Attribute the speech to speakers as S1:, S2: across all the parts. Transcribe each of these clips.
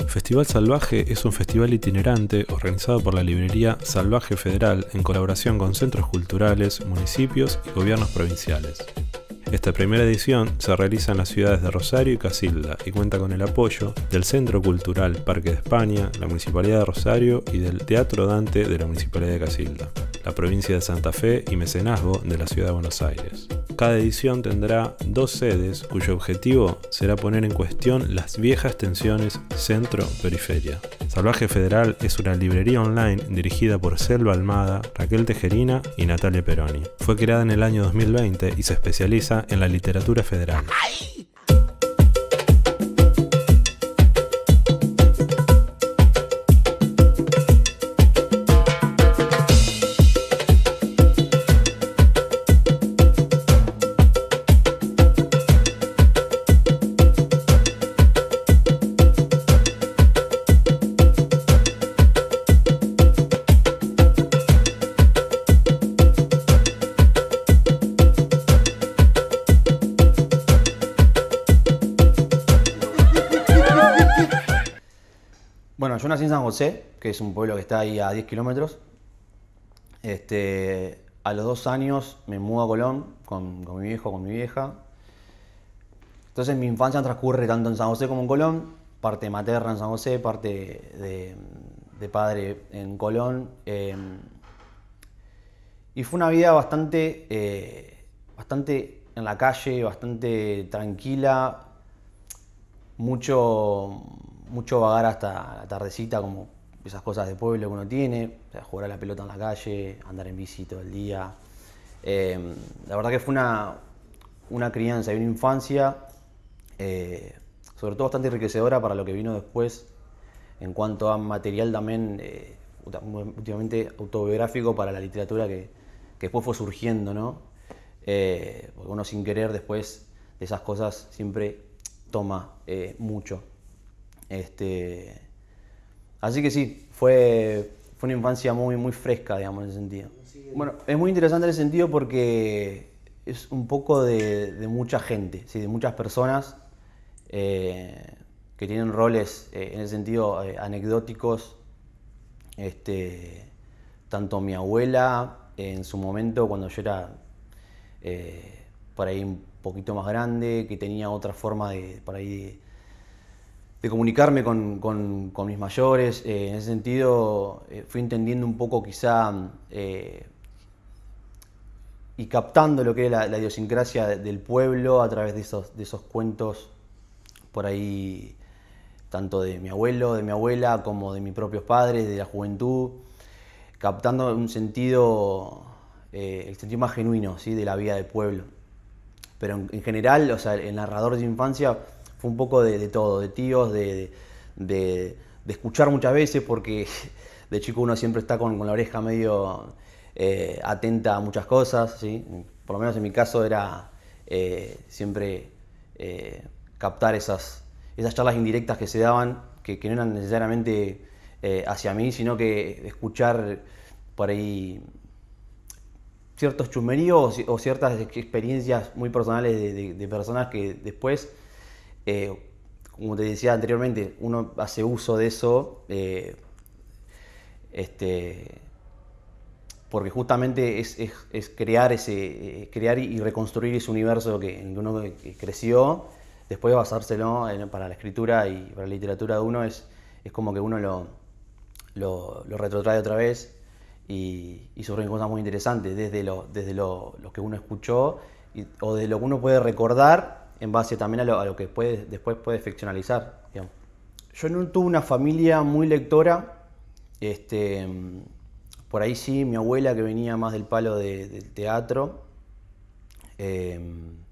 S1: Festival Salvaje es un festival itinerante organizado por la librería Salvaje Federal en colaboración con centros culturales, municipios y gobiernos provinciales. Esta primera edición se realiza en las ciudades de Rosario y Casilda y cuenta con el apoyo del Centro Cultural Parque de España, la Municipalidad de Rosario y del Teatro Dante de la Municipalidad de Casilda, la provincia de Santa Fe y mecenazgo de la Ciudad de Buenos Aires. Cada edición tendrá 2 sedes cuyo objetivo será poner en cuestión las viejas tensiones centro-periferia. Salvaje Federal es una librería online dirigida por Selva Almada, Raquel Tejerina y Natalia Peroni. Fue creada en el año 2020 y se especializa en la literatura federal.
S2: Bueno, yo nací en San José, que es un pueblo que está ahí a 10 kilómetros. A los 2 años me mudo a Colón con mi viejo, con mi vieja. Entonces mi infancia transcurre tanto en San José como en Colón, parte materna en San José, parte de padre en Colón. Y fue una vida bastante en la calle, bastante tranquila, mucho vagar hasta la tardecita, como esas cosas de pueblo que uno tiene, o sea, jugar a la pelota en la calle, andar en bici todo el día. La verdad que fue una crianza y una infancia, sobre todo bastante enriquecedora para lo que vino después, en cuanto a material también, últimamente autobiográfico para la literatura que después fue surgiendo, ¿no? Porque uno sin querer después de esas cosas siempre toma mucho. Así que sí, fue una infancia muy fresca, digamos, en ese sentido. Bueno, es muy interesante en ese sentido porque es un poco de mucha gente, ¿sí? De muchas personas que tienen roles en ese sentido anecdóticos. Tanto mi abuela en su momento, cuando yo era por ahí un poquito más grande, que tenía otra forma de comunicarme con mis mayores. En ese sentido fui entendiendo un poco quizá y captando lo que era la idiosincrasia del pueblo a través de esos cuentos por ahí, tanto de mi abuelo, de mi abuela, como de mis propios padres, de la juventud, captando un sentido, el sentido más genuino, ¿sí? De la vida del pueblo. Pero en general, o sea, el narrador de infancia fue un poco de todo, de tíos, de escuchar muchas veces, porque de chico uno siempre está con la oreja medio atenta a muchas cosas, ¿sí? Por lo menos en mi caso era siempre captar esas charlas indirectas que se daban, que no eran necesariamente hacia mí, sino que escuchar por ahí ciertos chusmeríos o ciertas experiencias muy personales de personas que después, como te decía anteriormente, uno hace uso de eso porque justamente es crear y reconstruir ese universo en el que uno creció, después basárselo para la escritura y para la literatura de uno es como que uno lo retrotrae otra vez y surgen cosas muy interesantes desde lo que uno escuchó o de lo que uno puede recordar en base también a lo que después puede ficcionalizar, digamos. Yo no tuve una familia muy lectora. Por ahí sí, mi abuela, que venía más del palo del teatro, en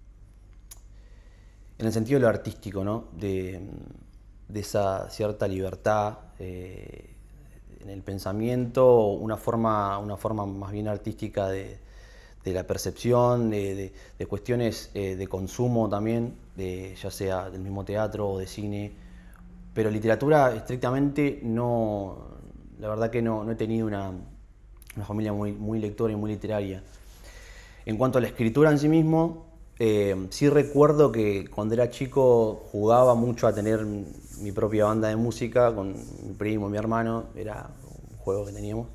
S2: el sentido de lo artístico, ¿no? De esa cierta libertad en el pensamiento, una forma más bien artística de la percepción, de cuestiones de consumo también, ya sea del mismo teatro o de cine. Pero literatura estrictamente no, la verdad que no he tenido una familia muy lectora y muy literaria. En cuanto a la escritura en sí mismo, Sí recuerdo que cuando era chico jugaba mucho a tener mi propia banda de música con mi primo, mi hermano, era un juego que teníamos.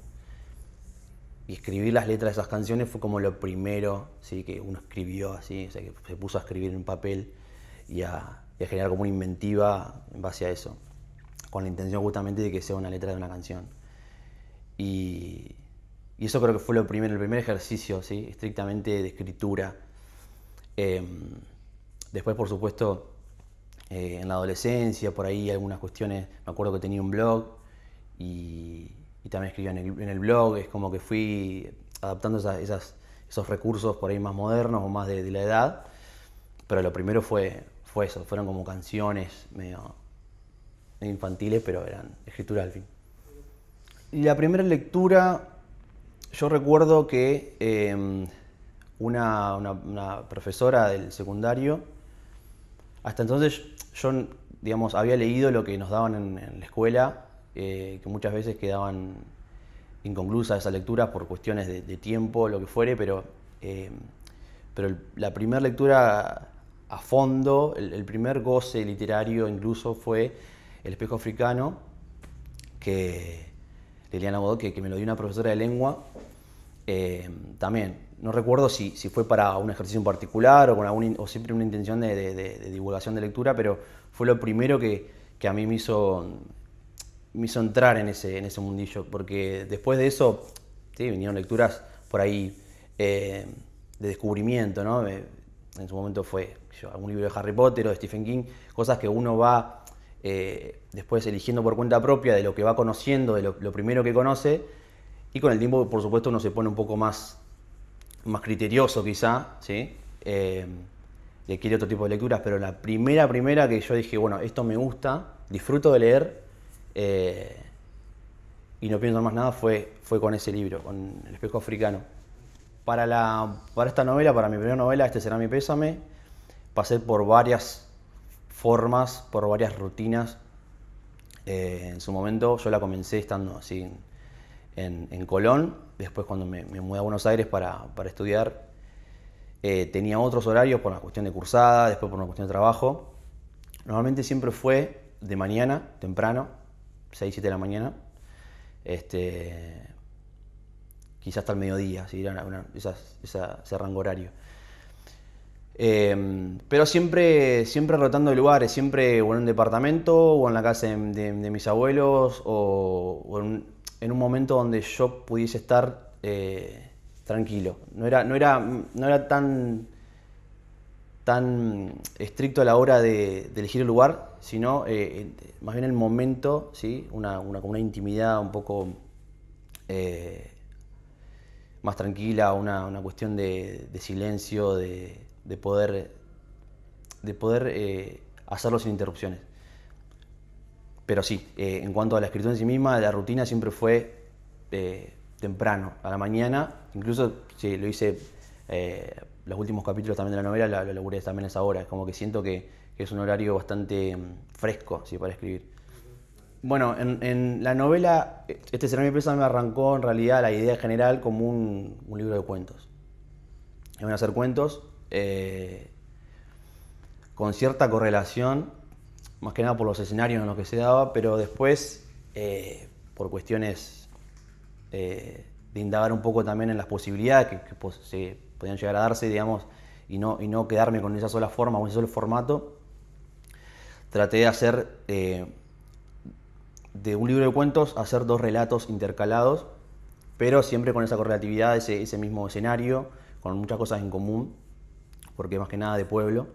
S2: Y escribir las letras de esas canciones fue como lo primero, ¿sí? Que uno escribió así, o sea, que se puso a escribir en papel y a generar como una inventiva en base a eso, con la intención justamente de que sea una letra de una canción. Y, y eso creo que fue el primer ejercicio, ¿sí? Estrictamente de escritura. Después, por supuesto, en la adolescencia, por ahí algunas cuestiones, me acuerdo que tenía un blog y también escribía en el blog, es como que fui adaptando esos recursos por ahí más modernos o más de la edad, pero lo primero fue eso, fueron como canciones medio infantiles, pero eran escritura al fin. Y la primera lectura, yo recuerdo que una profesora del secundario, hasta entonces yo, digamos, había leído lo que nos daban en la escuela, que muchas veces quedaban inconclusas esas lecturas por cuestiones de tiempo, lo que fuere, pero la primera lectura a fondo, el primer goce literario incluso fue El espejo africano, que Liliana Godot, que me lo dio una profesora de lengua. También, no recuerdo si fue para un ejercicio en particular o siempre una intención de divulgación de lectura, pero fue lo primero que a mí me hizo entrar en ese mundillo, porque después de eso, sí, vinieron lecturas por ahí de descubrimiento, ¿no? En su momento fue algún libro de Harry Potter o de Stephen King, cosas que uno va después eligiendo por cuenta propia de lo que va conociendo, de lo primero que conoce, y con el tiempo, por supuesto, uno se pone un poco más criterioso quizá, ¿sí? Le quiere otro tipo de lecturas, pero la primera que yo dije, bueno, esto me gusta, disfruto de leer y no pienso más nada, fue con ese libro, con El espejo africano. Para esta novela, para mi primera novela, Este será mi pésame, pasé por varias formas, por varias rutinas. En su momento yo la comencé estando así en Colón, después cuando me mudé a Buenos Aires para estudiar, tenía otros horarios por una cuestión de cursada, después por una cuestión de trabajo. Normalmente siempre fue de mañana, temprano, 6, 7 de la mañana, quizás hasta el mediodía, ¿sí? Era ese rango horario. Pero siempre rotando de lugares, siempre o en un departamento o en la casa de mis abuelos o en un momento donde yo pudiese estar tranquilo. No era tan estricto a la hora de elegir el lugar, sino más bien el momento, ¿sí? Una intimidad un poco más tranquila, una cuestión de silencio, de poder hacerlo sin interrupciones. Pero sí, en cuanto a la escritura en sí misma, la rutina siempre fue temprano, a la mañana. Incluso sí, lo hice, los últimos capítulos también de la novela lo laburé también a esa hora. Es como que siento que es un horario bastante fresco, ¿sí? Para escribir. Bueno, en la novela, Este será mi pésame, me arrancó en realidad la idea general como un libro de cuentos. Iban a ser cuentos con cierta correlación, más que nada por los escenarios en los que se daba, pero después, por cuestiones de indagar un poco también en las posibilidades que se podían llegar a darse, digamos, y no quedarme con esa sola forma o ese solo formato, traté de hacer de un libro de cuentos, hacer 2 relatos intercalados, pero siempre con esa correlatividad, ese mismo escenario, con muchas cosas en común, porque más que nada de pueblo.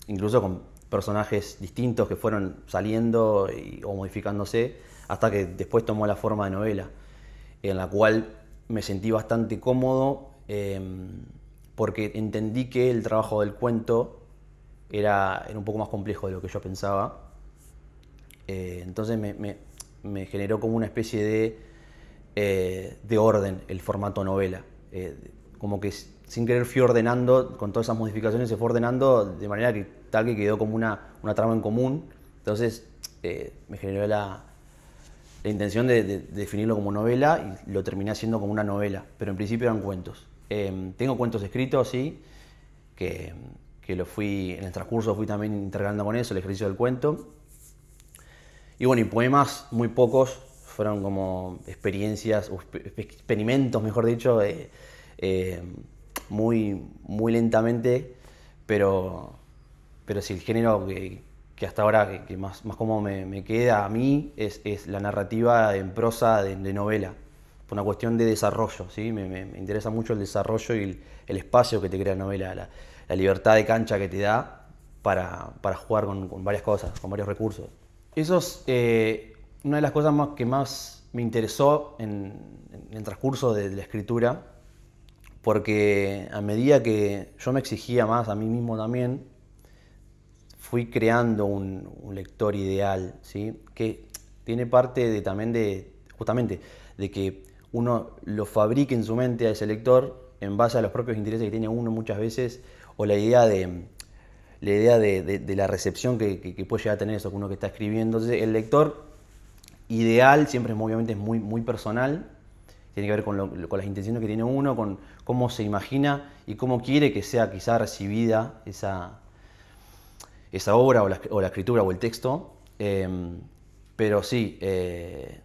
S2: Incluso con personajes distintos que fueron saliendo o modificándose, hasta que después tomó la forma de novela, en la cual me sentí bastante cómodo, porque entendí que el trabajo del cuento era un poco más complejo de lo que yo pensaba. Entonces me generó como una especie de orden el formato novela. Como que sin querer fui ordenando, con todas esas modificaciones se fue ordenando de manera que tal que quedó como una trama en común. Entonces me generó la intención de definirlo como novela y lo terminé haciendo como una novela, pero en principio eran cuentos. Tengo cuentos escritos, sí, que lo fui, en el transcurso fui también intercalando con eso, el ejercicio del cuento. Y bueno, y poemas muy pocos, fueron como experiencias, experimentos, mejor dicho, muy lentamente, pero sí, el género que hasta ahora que más cómodo me queda a mí es la narrativa en prosa de novela, por una cuestión de desarrollo, ¿sí? Me interesa mucho el desarrollo y el espacio que te crea la novela, la libertad de cancha que te da para jugar con varias cosas, con varios recursos. Eso es una de las cosas que más me interesó en el transcurso de la escritura, porque a medida que yo me exigía más a mí mismo también, fui creando un lector ideal, ¿sí? Que tiene parte también justamente, de que uno lo fabrique en su mente a ese lector en base a los propios intereses que tiene uno muchas veces, o la idea de la recepción que puede llegar a tener eso que uno que está escribiendo. Entonces, el lector ideal siempre obviamente es muy personal, tiene que ver con las intenciones que tiene uno, con cómo se imagina y cómo quiere que sea quizá recibida esa obra o la escritura o el texto. Pero sí, de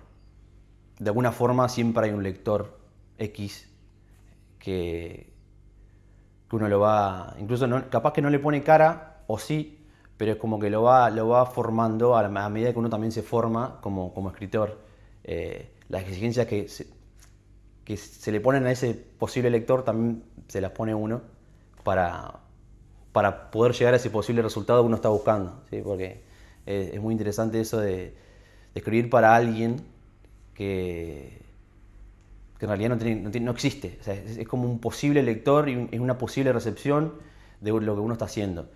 S2: alguna forma siempre hay un lector X que uno lo va, incluso capaz que no le pone cara, o sí, pero es como que lo va formando a medida que uno también se forma como escritor. Las exigencias que se le ponen a ese posible lector también se las pone uno para poder llegar a ese posible resultado que uno está buscando, ¿sí? Porque es muy interesante eso de escribir para alguien que en realidad no existe. O sea, es como un posible lector y es una posible recepción de lo que uno está haciendo.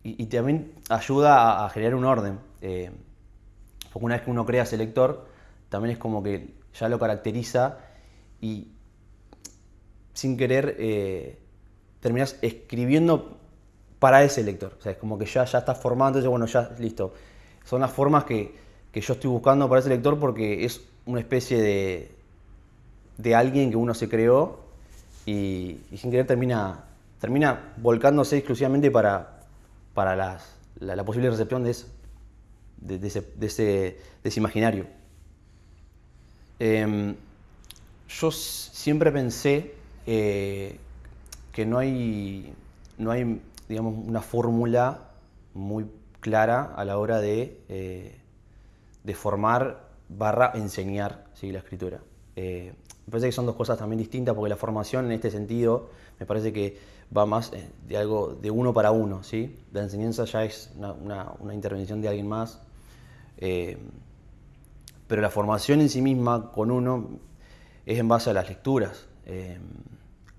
S2: Y también ayuda a generar un orden. Porque una vez que uno crea ese lector, también es como que ya lo caracteriza y sin querer terminas escribiendo para ese lector. O sea, es como que ya está formado, entonces bueno, ya listo. Son las formas que yo estoy buscando para ese lector porque es una especie de alguien que uno se creó y sin querer termina volcándose exclusivamente para la posible recepción de eso, de ese imaginario. Yo siempre pensé que no hay, digamos, una fórmula muy clara a la hora de formar / enseñar, ¿sí?, la escritura. Me parece que son dos cosas también distintas, porque la formación en este sentido me parece que va más de algo de uno para uno, ¿sí? La enseñanza ya es una intervención de alguien más, pero la formación en sí misma con uno es en base a las lecturas.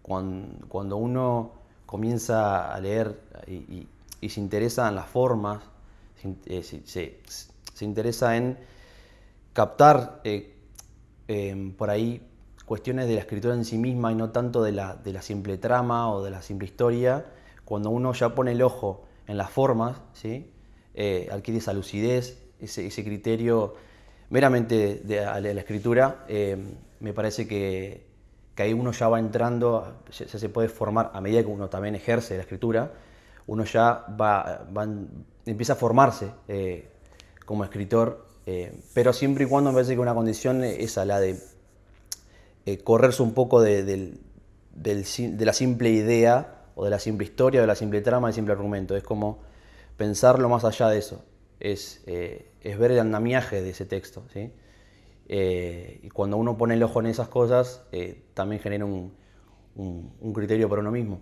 S2: Cuando uno comienza a leer y se interesa en las formas, se interesa en captar por ahí cuestiones de la escritura en sí misma y no tanto de la simple trama o de la simple historia, cuando uno ya pone el ojo en las formas, ¿sí?, adquiere esa lucidez, ese criterio meramente de la escritura, me parece que ahí uno ya va entrando, ya se puede formar, a medida que uno también ejerce la escritura, uno ya empieza a formarse como escritor, pero siempre y cuando me parece que una condición es la de correrse un poco de la simple idea, o de la simple historia, o de la simple trama, del simple argumento. Es como pensarlo más allá de eso, es ver el andamiaje de ese texto, ¿sí? Y cuando uno pone el ojo en esas cosas, también genera un criterio para uno mismo,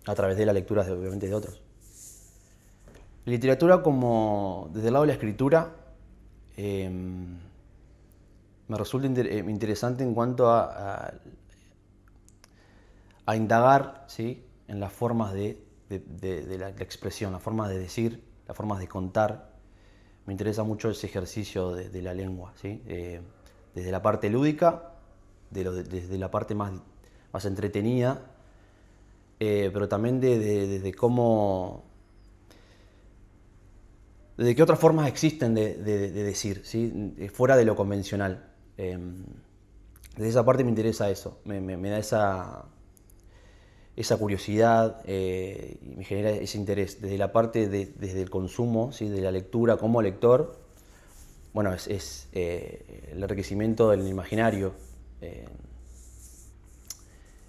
S2: a través de las lecturas obviamente de otros. La literatura desde el lado de la escritura, me resulta interesante en cuanto a indagar, ¿sí?, en las formas de la expresión, las formas de decir, las formas de contar. Me interesa mucho ese ejercicio de la lengua, ¿sí? Desde la parte lúdica, desde la parte más entretenida, pero también desde qué otras formas existen de decir, ¿sí?, fuera de lo convencional. Desde esa parte me interesa eso, me da esa curiosidad y me genera ese interés. Desde la parte desde el consumo, ¿sí? De la lectura como lector, bueno, es el enriquecimiento del imaginario.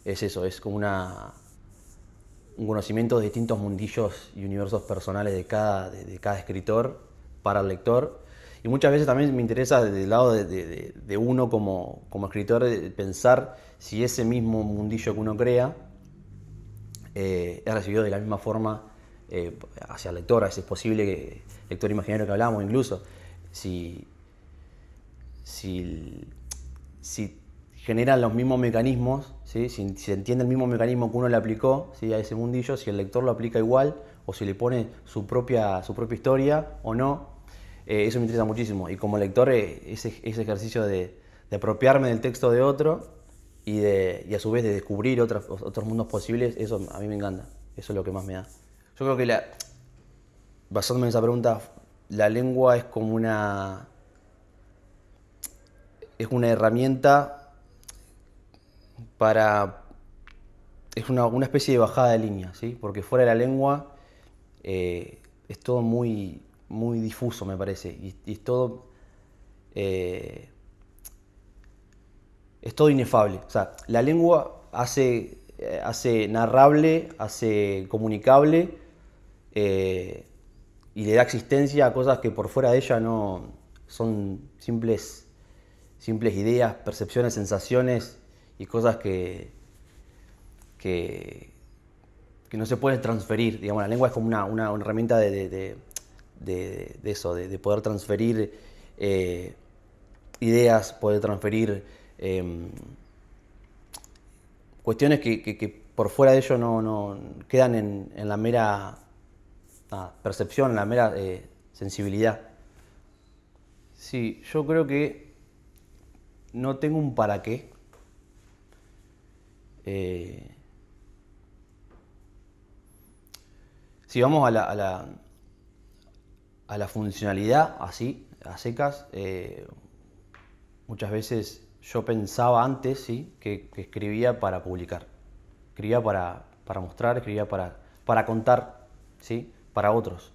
S2: Es eso, es como un conocimiento de distintos mundillos y universos personales de cada escritor para el lector. Y muchas veces también me interesa desde el lado de uno como escritor pensar si ese mismo mundillo que uno crea es recibido de la misma forma hacia el lector, a ese posible lector imaginario que hablamos incluso. Si generan los mismos mecanismos, ¿sí? Si se entiende el mismo mecanismo que uno le aplicó, ¿sí? A ese mundillo, si el lector lo aplica igual o si le pone su propia historia o no, eso me interesa muchísimo. Y como lector, ese ejercicio de apropiarme del texto de otro y a su vez de descubrir otros mundos posibles, eso a mí me encanta. Eso es lo que más me da. Yo creo que, basándome en esa pregunta, la lengua es como una herramienta es una especie de bajada de línea, ¿sí? Porque fuera de la lengua es todo muy, muy difuso, me parece, y es todo inefable. O sea, la lengua hace narrable, hace comunicable y le da existencia a cosas que por fuera de ella no son simples ideas, percepciones, sensaciones y cosas que no se pueden transferir. Digamos, la lengua es como una herramienta de eso, de poder transferir ideas, poder transferir cuestiones que por fuera de ello no quedan en la mera percepción, en la mera sensibilidad. Sí, yo creo que no tengo un para qué. Si vamos a la funcionalidad, así, a secas, muchas veces yo pensaba antes, ¿sí? que escribía para publicar. Escribía para mostrar, escribía para contar, ¿sí? Para otros.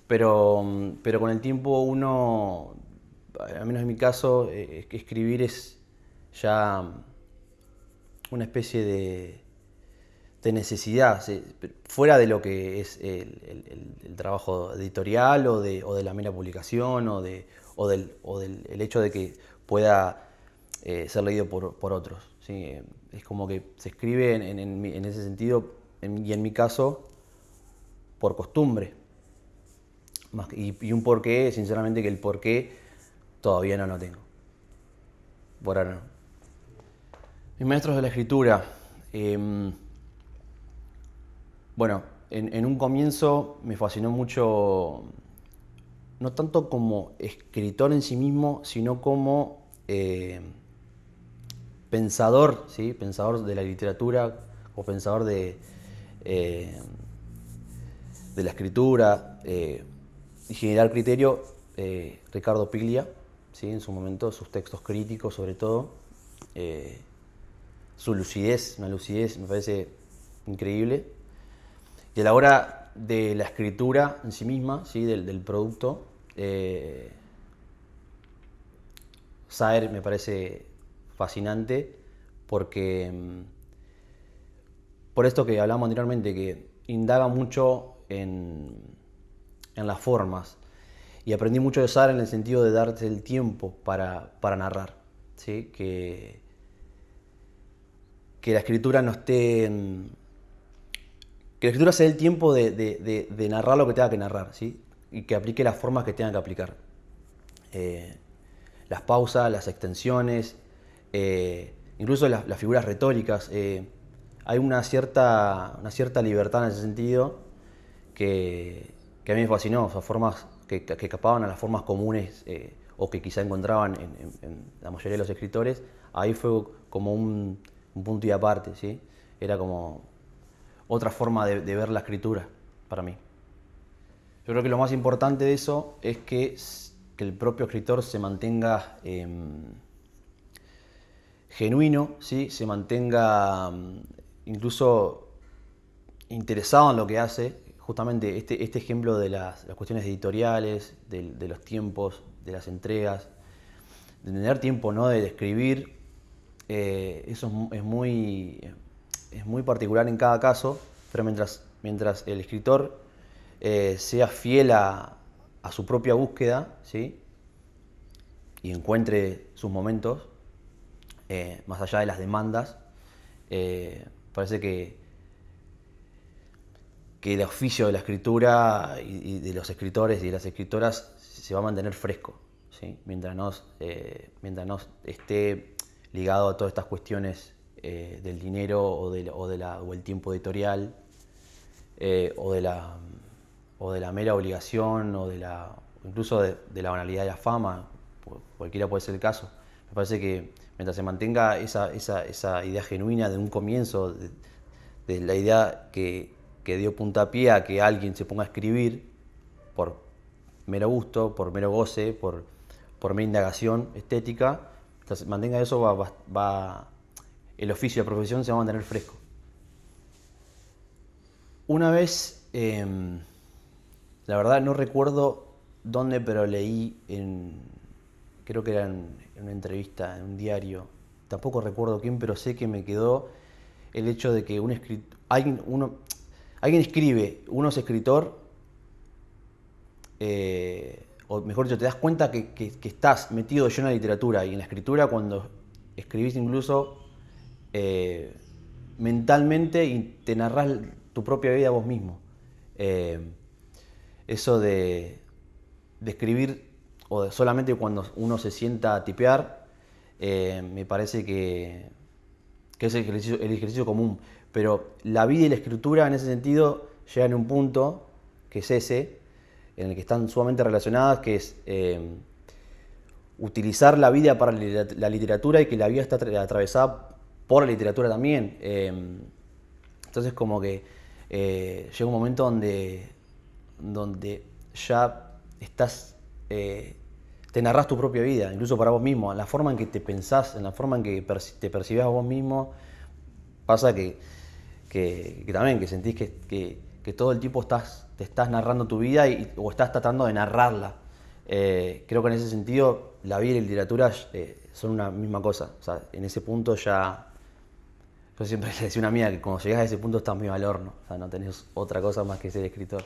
S2: Pero con el tiempo uno, al menos en mi caso, escribir es ya una especie de necesidad, fuera de lo que es el trabajo editorial o de la mera publicación o del el hecho de que pueda ser leído por otros, ¿sí? Es como que se escribe en ese sentido, y en mi caso, por costumbre. Y un porqué, sinceramente, que el porqué todavía no lo tengo. Por ahora no. Mis maestros de la escritura. Bueno, en un comienzo me fascinó mucho, no tanto como escritor en sí mismo, sino como pensador, ¿sí? Pensador de la literatura o pensador de la escritura y generar criterio, Ricardo Piglia, ¿sí? En su momento, sus textos críticos sobre todo, su lucidez, una lucidez me parece increíble. Y a la hora de la escritura en sí misma, ¿sí? del producto, Saer me parece fascinante porque, por esto que hablamos anteriormente, que indaga mucho en las formas. Y aprendí mucho de Saer en el sentido de darte el tiempo para narrar, ¿sí? Que la escritura no esté... Que la escritura se dé el tiempo de narrar lo que tenga que narrar, ¿sí? Y que aplique las formas que tenga que aplicar. Las pausas, las extensiones, incluso las figuras retóricas. Hay una cierta libertad en ese sentido que a mí me fascinó. O sea, formas que escapaban a las formas comunes o que quizá encontraban en la mayoría de los escritores. Ahí fue como un punto y aparte, ¿sí? Era como otra forma de ver la escritura para mí. Yo creo que lo más importante de eso es que el propio escritor se mantenga genuino, ¿sí? Se mantenga incluso interesado en lo que hace. Justamente este ejemplo de las cuestiones editoriales, de los tiempos, de las entregas, de tener tiempo, ¿no?, de escribir, eso es muy particular en cada caso, pero mientras el escritor sea fiel a su propia búsqueda, ¿sí?, y encuentre sus momentos, más allá de las demandas, parece que el oficio de la escritura y de los escritores y de las escritoras se va a mantener fresco, ¿sí?, mientras no esté ligado a todas estas cuestiones del dinero o el tiempo editorial, o de la mera obligación, o incluso de la banalidad de la fama. Cualquiera puede ser el caso. Me parece que mientras se mantenga esa idea genuina de un comienzo, de la idea que dio puntapié a que alguien se ponga a escribir por mero gusto, por mero goce, por mera indagación estética, mientras se mantenga eso, el oficio, la profesión se va a mantener fresco. Una vez, la verdad no recuerdo dónde, pero leí creo que era en una entrevista, en un diario, tampoco recuerdo quién, pero sé que me quedó el hecho de que alguien escribe, uno es escritor, o mejor dicho, te das cuenta que estás metido lleno en la literatura y en la escritura cuando escribís incluso mentalmente y te narrás tu propia vida vos mismo. Eso de escribir o solamente cuando uno se sienta a tipear, me parece que es el ejercicio común. Pero la vida y la escritura en ese sentido llegan a un punto, que es ese, en el que están sumamente relacionadas, que es utilizar la vida para la literatura y que la vida está atravesada por la literatura también. Entonces como que llega un momento donde ya te narrás tu propia vida, incluso para vos mismo, en la forma en que te pensás, en la forma en que te percibís a vos mismo. Pasa que también que sentís que todo el tiempo te estás narrando tu vida o estás tratando de narrarla. Creo que en ese sentido la vida y la literatura son una misma cosa. O sea, en ese punto ya... Yo siempre le decía a una amiga que cuando llegás a ese punto estás medio al horno. O sea, no tenés otra cosa más que ser escritor.